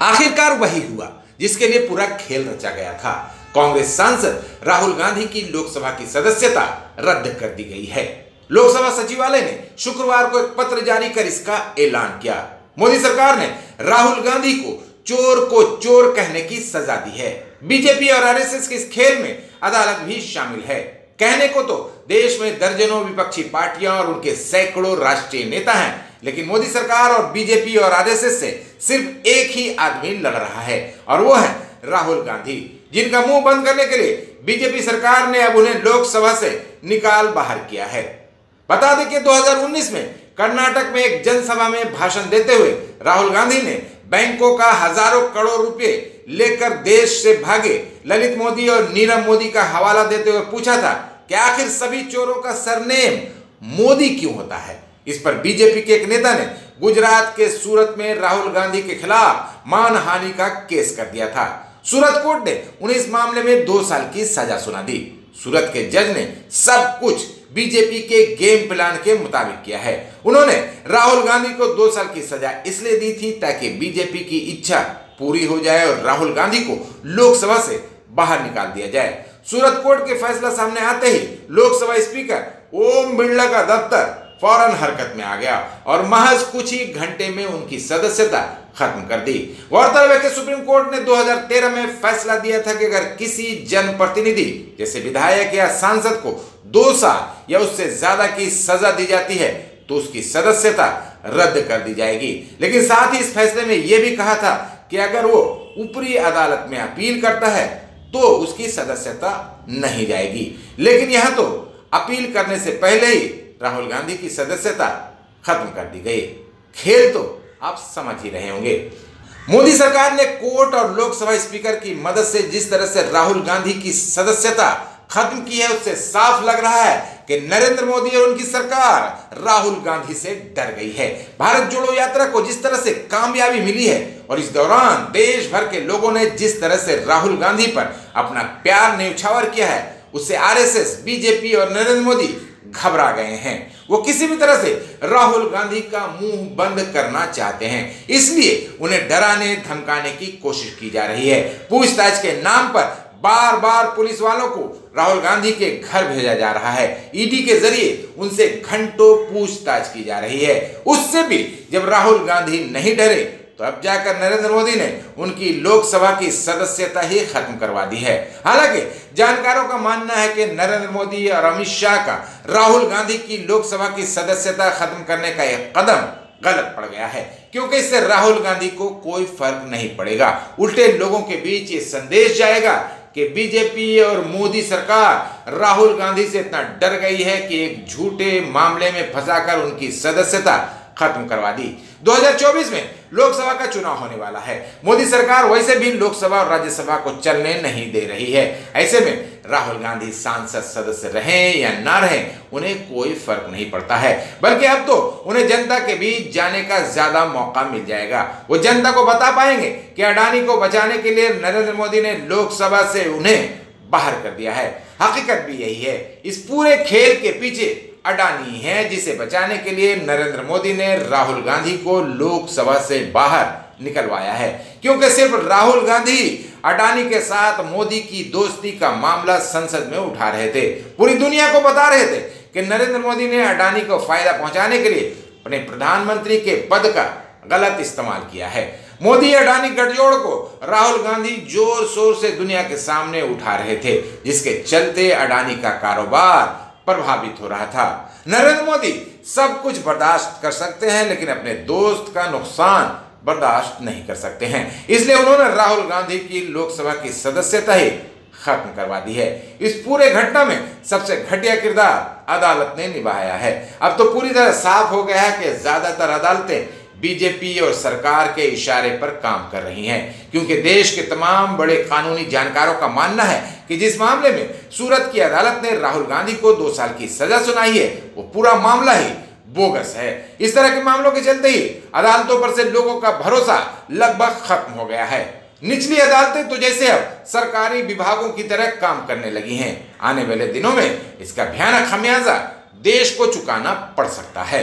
आखिरकार वही हुआ जिसके लिए पूरा खेल रचा गया था। कांग्रेस सांसद राहुल गांधी की लोकसभा की सदस्यता रद्द कर दी गई है। लोकसभा सचिवालय ने शुक्रवार को एक पत्र जारी कर इसका ऐलान किया। मोदी सरकार ने राहुल गांधी को चोर कहने की सजा दी है। बीजेपी और आरएसएस के इस खेल में अदालत भी शामिल है। कहने को तो देश में दर्जनों विपक्षी पार्टियां और उनके सैकड़ों राष्ट्रीय नेता हैं, लेकिन मोदी सरकार और बीजेपी और आरएसएस से सिर्फ एक ही आदमी लड़ रहा है और वो है राहुल गांधी, जिनका मुंह बंद करने के लिए बीजेपी सरकार ने अब उन्हें लोकसभा से निकाल बाहर किया है। बता दें कि 2019 में कर्नाटक में एक जनसभा में भाषण देते हुए राहुल गांधी ने बैंकों का हजारों करोड़ रुपए लेकर देश से भागे ललित मोदी और नीरव मोदी का हवाला देते हुए पूछा था कि आखिर सभी चोरों का सरनेम मोदी क्यों होता है। इस पर बीजेपी के एक नेता ने गुजरात के सूरत में राहुल गांधी के खिलाफ मानहानि का केस कर दिया था। सूरत कोर्ट ने उन्हें इस मामले में 2 साल की सजा सुना दी। सूरत के जज ने सब कुछ बीजेपी के गेम प्लान के मुताबिक किया है। उन्होंने राहुल गांधी को 2 साल की सजा इसलिए दी थी ताकि बीजेपी की इच्छा पूरी हो जाए और राहुल गांधी को लोकसभा से बाहर निकाल दिया जाए। सूरत कोर्ट के फैसला सामने आते ही लोकसभा स्पीकर ओम बिरला का दफ्तर फौरन हरकत में आ गया और महज कुछ ही घंटे में उनकी सदस्यता खत्म कर दी। गौरतलब है कि सुप्रीम कोर्ट ने 2013 में फैसला दिया था कि अगर किसी जनप्रतिनिधि जैसे विधायक या सांसद को 2 साल या उससे ज्यादा की सजा दी जाती है तो उसकी सदस्यता रद्द कर दी जाएगी। लेकिन साथ ही इस फैसले में यह भी कहा था कि अगर वो ऊपरी अदालत में अपील करता है तो उसकी सदस्यता नहीं जाएगी। लेकिन यहां तो अपील करने से पहले ही राहुल गांधी की सदस्यता खत्म कर दी गई। खेल तो आप समझ ही रहे होंगे। मोदी सरकार ने कोर्ट और लोकसभा स्पीकर की मदद से जिस तरह से राहुल गांधी की सदस्यता खत्म की है उससे साफ लग रहा है कि नरेंद्र मोदी और उनकी सरकार राहुल गांधी से डर गई है। भारत जोड़ो यात्रा को जिस तरह से कामयाबी मिली है और इस दौरान देश भर के लोगों ने जिस तरह से राहुल गांधी पर अपना प्यार न्यौछावर किया है उससे आरएसएस, बीजेपी और नरेंद्र मोदी घबरा गए हैं। वो किसी भी तरह से राहुल गांधी का मुंह बंद करना चाहते हैं, इसलिए उन्हें डराने धमकाने की कोशिश की जा रही है। पूछताछ के नाम पर बार बार पुलिस वालों को राहुल गांधी के घर भेजा जा रहा है। ईडी के जरिए उनसे घंटों पूछताछ की जा रही है। उससे भी जब राहुल गांधी नहीं डरे तो अब जाकर नरेंद्र मोदी ने उनकी लोकसभा की सदस्यता ही खत्म करवा दी है। हालांकि जानकारों का मानना है कि नरेंद्र मोदी और अमित शाह का राहुल गांधी की लोकसभा की सदस्यता खत्म करने का यह कदम गलत पड़ गया है, क्योंकि इससे राहुल गांधी को कोई फर्क नहीं पड़ेगा। उल्टे लोगों के बीच ये संदेश जाएगा कि बीजेपी और मोदी सरकार राहुल गांधी से इतना डर गई है कि एक झूठे मामले में फंसाकर उनकी सदस्यता खत्म करवा दी। 2024 में लोकसभा का चुनाव होने वाला है। मोदी सरकार वैसे भी लोकसभा और राज्यसभा को चलने नहीं दे रही है। ऐसे में राहुल गांधी सांसद सदस्य रहें या ना रहें उन्हें कोई फर्क नहीं पड़ता है, बल्कि अब तो उन्हें जनता के बीच जाने का ज्यादा मौका मिल जाएगा। वो जनता को बता पाएंगे कि अडानी को बचाने के लिए नरेंद्र मोदी ने लोकसभा से उन्हें बाहर कर दिया है। हकीकत भी यही है। इस पूरे खेल के पीछे अडानी है, जिसे बचाने के लिए नरेंद्र मोदी ने राहुल गांधी को लोकसभा से बाहर निकलवाया है, क्योंकि सिर्फ राहुल गांधी अडानी के साथ मोदी की दोस्ती का मामला संसद में उठा रहे थे। पूरी दुनिया को बता रहे थे कि नरेंद्र मोदी ने अडानी को फायदा पहुंचाने के लिए अपने प्रधानमंत्री के पद का गलत इस्तेमाल किया है। मोदी अडानी गठजोड़ को राहुल गांधी जोर शोर से दुनिया के सामने उठा रहे थे, जिसके चलते अडानी का कारोबार प्रभावित हो रहा था। नरेंद्र मोदी सब कुछ बर्दाश्त कर सकते हैं, लेकिन अपने दोस्त का नुकसान बर्दाश्त नहीं कर सकते हैं। इसलिए उन्होंने राहुल गांधी की लोकसभा की सदस्यता ही खत्म करवा दी है। इस पूरे घटना में सबसे घटिया किरदार अदालत ने निभाया है। अब तो पूरी तरह साफ हो गया है कि ज्यादातर अदालतें बीजेपी और सरकार के इशारे पर काम कर रही हैं, क्योंकि देश के तमाम बड़े कानूनी जानकारों का मानना है कि जिस मामले में सूरत की अदालत ने राहुल गांधी को 2 साल की सजा सुनाई है वो पूरा मामला ही बोगस है। इस तरह के मामलों के चलते ही अदालतों पर से लोगों का भरोसा लगभग खत्म हो गया है। निचली अदालतें तो जैसे अब सरकारी विभागों की तरह काम करने लगी हैं। आने वाले दिनों में इसका भयानक खमियाजा देश को चुकाना पड़ सकता है।